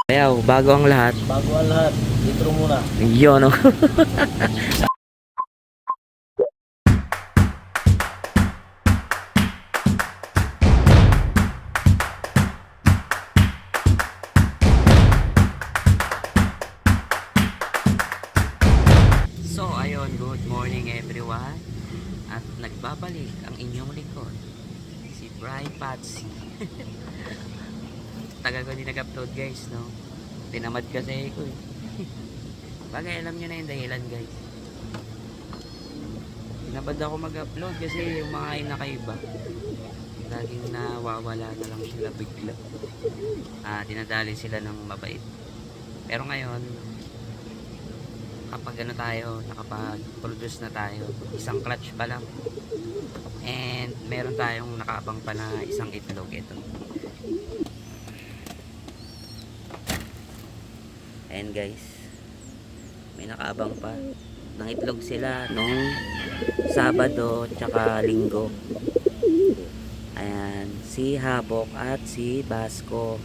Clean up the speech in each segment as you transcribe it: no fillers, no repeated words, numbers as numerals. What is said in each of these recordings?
Ayaw, bago ang lahat. Bago ang lahat, intro muna. Yun, no? So, ayun, good morning everyone. At nagbabalik ang inyong likod, si Brian Patsy. Tagal ko din nag-upload guys, no? Tinamad kasi ko eh. Bagay, alam nyo na yung dahilan guys. Tinamad ako mag-upload kasi yung mga inakaiba laging nawawala na lang sila bigla. Dinadali sila ng mabait. Pero ngayon, kapag ano tayo, nakapag-produce na tayo, isang clutch pa lang. And meron tayong nakaabang pa na isang itlog ito. And guys, may nakaabang pa ng itlog sila nung Sabado tsaka Linggo. Ayan, si Habok at si Basco.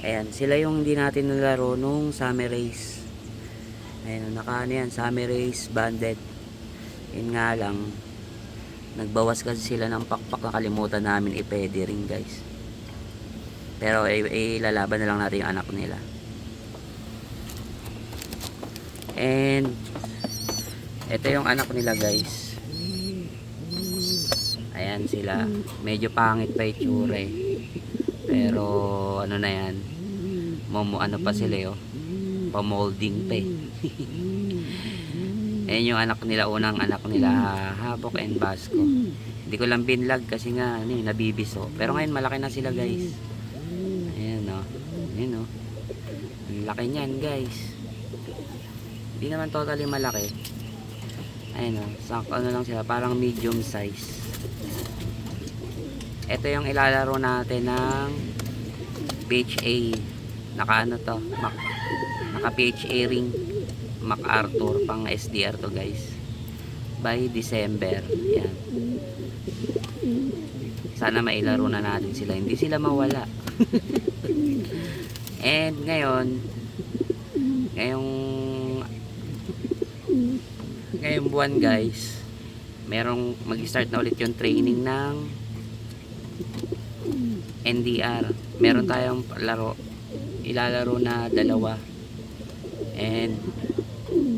Ayan, sila yung hindi natin nalaro nung Summer Race. Ayan, nakaano yan, Summer Race banded. Yun nga lang, nagbawas kasi sila ng pakpak, nakalimutan namin i-pede ring guys. Pero ilalaban na lang natin yung anak nila. And ito yung anak nila guys. Ayan sila. Medyo pangit pa itsura eh. Pero ano na yan, ano pa sila pa-molding pa eh. Ayan yung anak nila, unang anak nila, Habok and Basco. Hindi ko lang binlog kasi nga nabibiso. Pero ngayon malaki na sila guys. Ayan o. Ayan o. Ang laki nyan guys. Hindi naman totally malaki. Ayan o. Ano lang sila, parang medium size. Ito yung ilalaro natin ng PHA. Naka ano to, naka PHA ring MacArthur, pang SDR to guys. By December. Yan. Sana mailaro na natin sila, hindi sila mawala. And ngayong buwan guys, merong mag-start na ulit yung training ng NDR. Meron tayong ilalaro na dalawa. And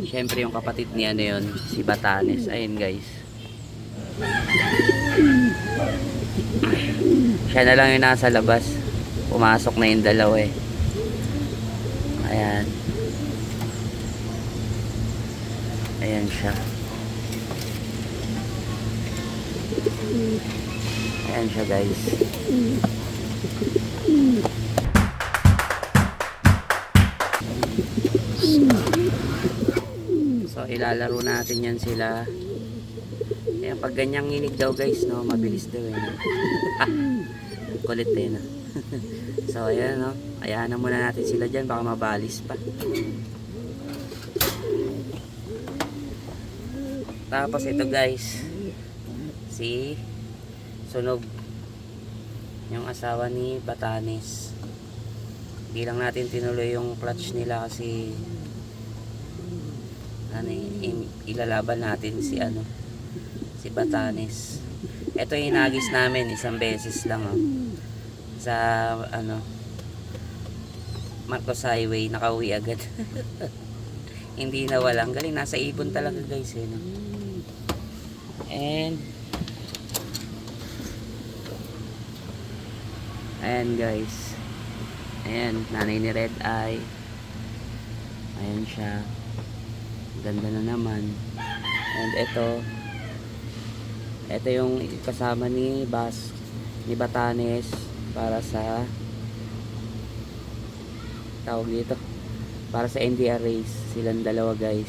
syempre yung kapatid niya na yun, si Batanes. Ayun guys, siya na lang yung nasa labas. Pumasok na yung dalawa eh. Ayan. Ayan siya. Ayan siya guys. So ilalaro natin yan sila. Ayan, pag ganyang nginig daw guys, no, mabilis daw eh. Kulit eh, no? So ayan, no, ayahan na muna natin sila dyan, baka mabalis pa. Tapos ito guys, si Sunog, yung asawa ni Batanes. Hindi lang natin tinuloy yung clutch nila kasi ilalaban natin si si Batanes. Ito yung inagis namin isang beses lang sa Marcos Highway, nakauwi agad. Hindi na walang galing, nasa ibon talaga guys eh, no? And ayan guys, ayan nanay ni Red Eye. Ayan siya, ganda na naman. And ito yung kasama ni Batanes para sa tawag dito, para sa NDR race. Silang dalawa guys,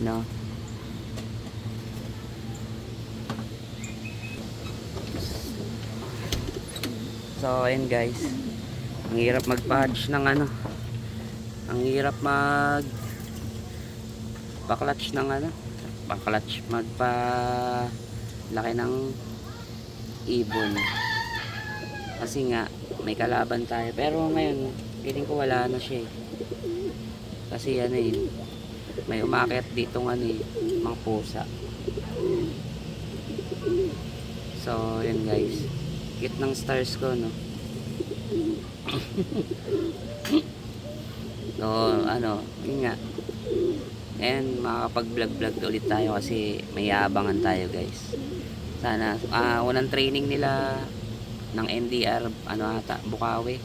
no? So ayun guys, ang hirap mag-patch ng ang hirap pa-clutch ng magpa laki ng ibon. Kasi nga, may kalaban tayo. Pero ngayon, feeling ko wala na siya eh. Kasi ano eh, may umakyat dito ng ano eh, mga pusa. So, yun guys. Cute ng stars ko, no? So, ano, yun nga. And makakapag-vlog-vlog ulit tayo kasi may aabangan tayo guys. Sana, unang training nila ng NDR, ano ata, Bukawi.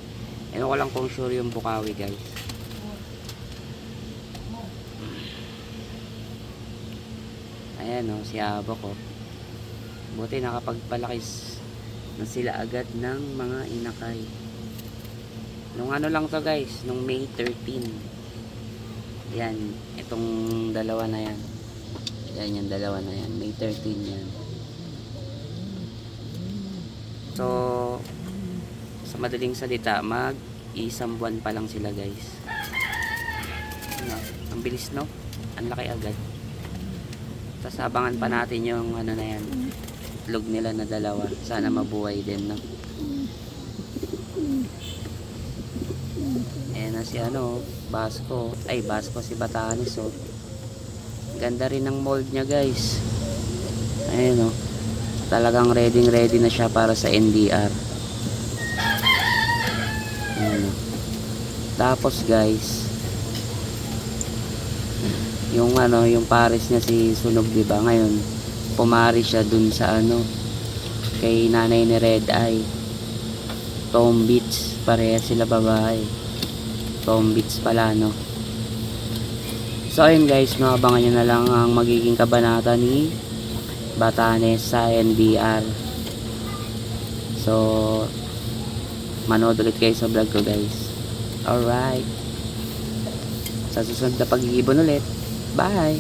Ewan ko lang kung sure yung Bukawi guys. Ayan o, si Abo ko. Buti nakapagpalakis na sila agad ng mga inakay. Nung ano lang to guys, nung May 13. Yan, itong dalawa na yan. Yan yung dalawa na yan. May 13 yan. So, sa madaling salita, mag-isang buwan pa lang sila guys. Ano, ang bilis no? Ang laki agad. Tapos abangan pa natin yung ano na yan. Itlog nila na dalawa. Sana mabuhay din no? Ayan na si ano, Basco. Ay, Basco si Batanes oh. Ganda rin ng mold niya guys. Ayan oh. Talagang ready na siya para sa NDR. Ayan oh. Tapos guys, yung ano, yung pares niya si Sunog, di ba? Ngayon, pumari siya dun sa ano, kay nanay ni Red Eye. Tom Beach, pareha sila babae. Tom Beach pala, no? So, ayun guys, maabangan nyo na lang ang magiging kabanata ni Batanes sa NDR. So, manood ulit kayo sa vlog ko guys. Alright. Sa susunod na pag-iibon ulit. Bye!